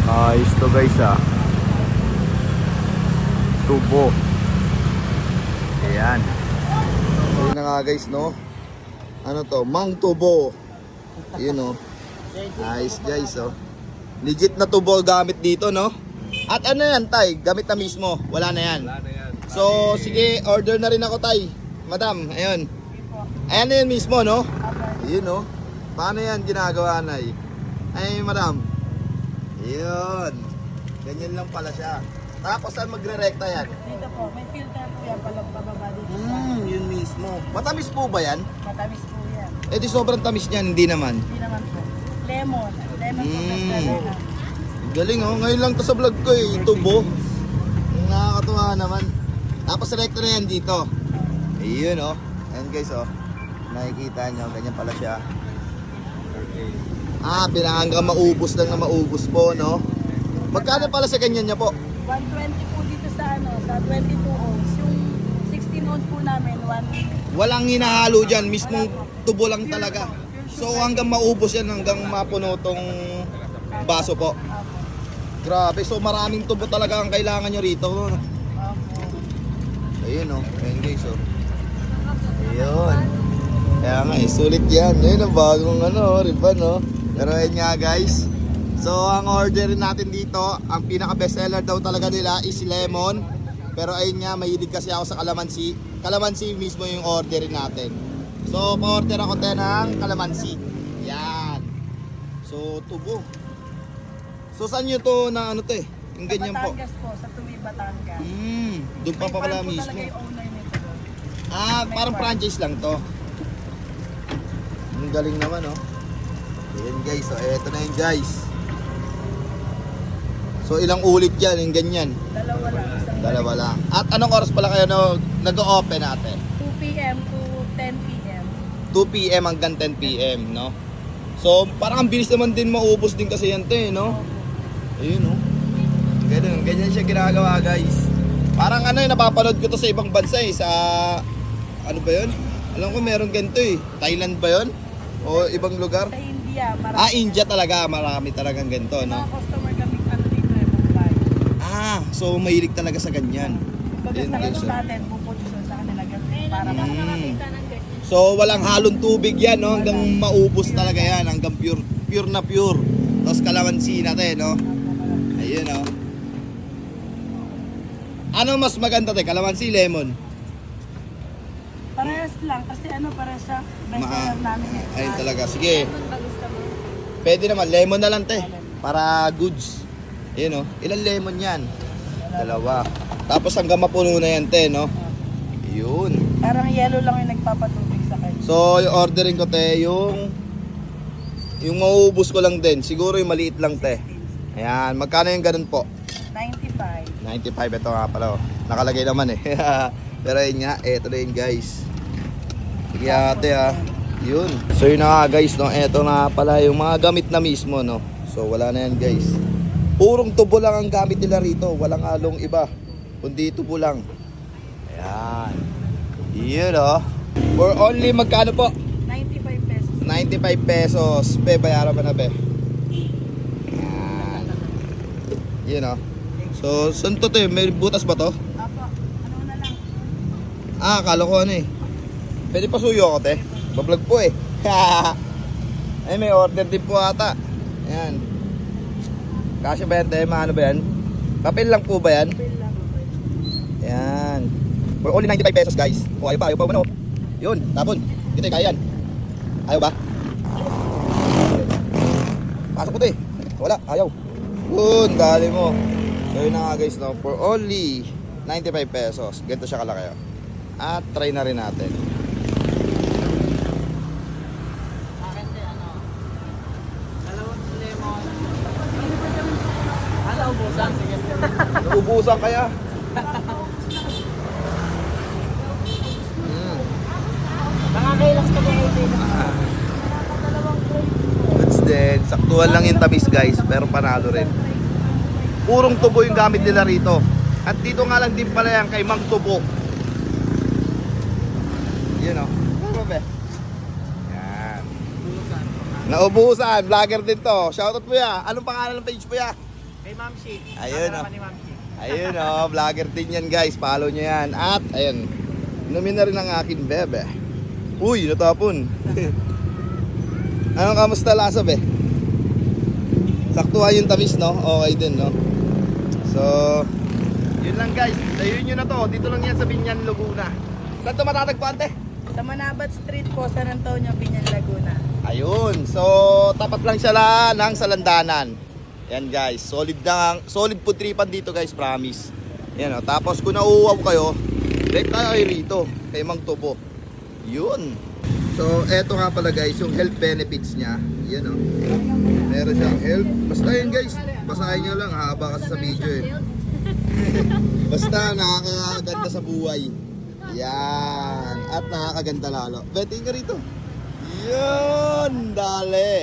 Ayos to guys ah. Tubo. Ayan. Ayun na nga guys no. Ano to? Mang tubo. Yun no. Ayos guys oh. Legit na tubo gamit dito no. At ano yan tay? Gamit na mismo. Wala na yan. Wala na yan. So sige, order na rin ako tay. Madam, ayun. Ayan na yun mismo no. Ayun no. Paano yan ginagawa nay? Ay madam. Ayun. Ganyan lang pala siya. Tapos saan magre-recta yan? Dito po, may filter po yan palang pababa dito sa Yun mismo. Matamis po ba yan? matamis po yan. Eh di sobrang tamis niyan, hindi naman. Hindi naman po. Lemon. Lemon po na sa Galing oh, ngayon lang to sa vlog ko eh, tubo. Nakakatuwa naman. Tapos recta na yan dito. Ayun oh. Ayan guys oh. Nakikita nyo, ganyan pala siya. Pinahanggang maubos lang na maubos po no. Magkano pala sa ganyan niya po? 120 po dito sa sa 22 ounce. Yung 16 ounce po namin, Walang hinahalo dyan, mismong tubo lang talaga. So hanggang maubos yan, hanggang mapuno tong baso po. Grabe, so maraming tubo talaga ang kailangan nyo rito. Ayun o, ayun guys o. Ayun. Kaya nga sulit yan. Ayun ang bagong ribbon o. Pero ayun nga guys. So ang order natin dito, ang pinaka best seller daw talaga nila is lemon. Pero ayun nga, mahilig kasi ako sa kalamansi. Kalamansi mismo yung order natin. So pa-order ako tayo ng kalamansi. Yan. So tubo. So saan nyo to na yung ganyan po? Batangas po, sa Tuwi, Batangas. Doon pa pala May farm po mismo. talaga yung owner nito. Parang franchise lang to. Ang galing naman oh. Ayan guys, so eto na yun guys. So ilang ulit yan, yung ganyan? Dalawa lang. Dalawa lang. At anong oras pala kayo nag-o-open natin? 2 p.m. to 10 p.m. 2 p.m. hanggang 10 p.m. no? So parang ang bilis naman din maubos din kasi yan te, no? Ayun oh. Ganyan siya ginagawa guys. Parang napapanood ko to sa ibang bansa eh. Sa, ano ba yun? Alam ko meron ganito eh. Thailand ba yun? O ibang lugar? Sa India, marami. India talaga. Marami talagang ganito, Mga no? customer kami dito Mumbai. So mahilig talaga sa ganyan. Kumbaga Ayun, sa guys, sa atin, puputusan sa kanila ganun. Para makakita ng ganyan. So walang halong tubig yan, no? Hanggang maubos talaga yan. Hanggang pure na pure. Tapos kalamansi natin, no? Ayun, no? Ano mas maganda tayo? Kalamansi, lemon? Parehas lang, kasi parehas siya best seller namin eh. Ayun talaga. Sige. Pwede naman. Lemon na lang, te. Para goods. Ayun, no? Ilan lemon yan? Dalawa. Tapos hanggang mapuno na yan, te, no? Yun. Parang yellow lang yung nagpapatubig sa kanya. So, yung ordering ko, te, yung mauubos ko lang din. Siguro yung maliit lang, te. Ayan. Magkano yung ganun po? 95. 95 ito nga pala. Nakalagay naman eh. Pero yun nga, eto na yun guys. Sige ate ha. Yun. So yun na nga guys, no? Eto na pala yung mga gamit na mismo, no? So wala na yan guys. Purong tubo lang ang gamit nila rito. Walang halong iba. Kundi tubo lang. Ayan. Yun oh. For only magkano po? 95 pesos. 95 pesos. Be, bayaran mo na be. Ayan. Yun oh. So, saan to te? May butas ba to? Apo, ano na lang. Akala ko Pwede pa suyo ako te. Bablog po eh. Ay, may order din po ata. Ayan. Kasya ba yan te? Maano ba yan? Papel lang po ba yan? Bill lang. Ayan. For only 95 pesos guys. O ayaw pa ano? Yun, tapon. Dito kaya yan. Ayaw ba? Pasok po te. Wala, ayaw. Yun, dali mo. So yun na nga guys, no? For only 95 pesos. Ganito siya kalaki. At try na rin natin. Akin din, dalawang lemon. Ubusan? Sige. Naubusan kaya? Nakakailas ka ba kayo? Goods din. Saktuhan lang yung tamis guys. Pero panalo rin. Purong tubo yung gamit nila rito. At dito nga lang din pala yan kay Mang Tubo. Yun o. Ano ba? Yan. Naubusan. Vlogger din to. Shoutout po ya. Anong pangalan ng page po ya? Kay Ma'am Shi. Ayun, Kasama oh. ni Ma'am Shi. Ayun vlogger din yan guys. Follow nyo yan. At ayun, inumin na rin ang aking bebe. Uy, natapon. Anong kamusta lasa be? Saktuhan yung tamis no? Okay din no? So, yun lang guys. Ayun nyo na to. Dito lang yan sa Binyan, Laguna. Saan ito matatagpuan te? Sa Manabat Street po, San Antonio, Piñan, Laguna. Ayun. So, tapat lang siya lang ng Salandanan. Yan guys. Solid food tripan dito guys. Promise. Yan o. Tapos kung nauuwaw kayo, direct tayo kayo rito. Kay Mang Tubo. Yun. So, eto nga pala guys. Yung health benefits niya. Yan o. Meron siyang health. Basta yun guys. Basahin nyo lang. Haba kasi sa video eh. Basta nakakaganda sa buhay. Yan. At nakakaganda lalo. Betting ka rito. Yun. Dali.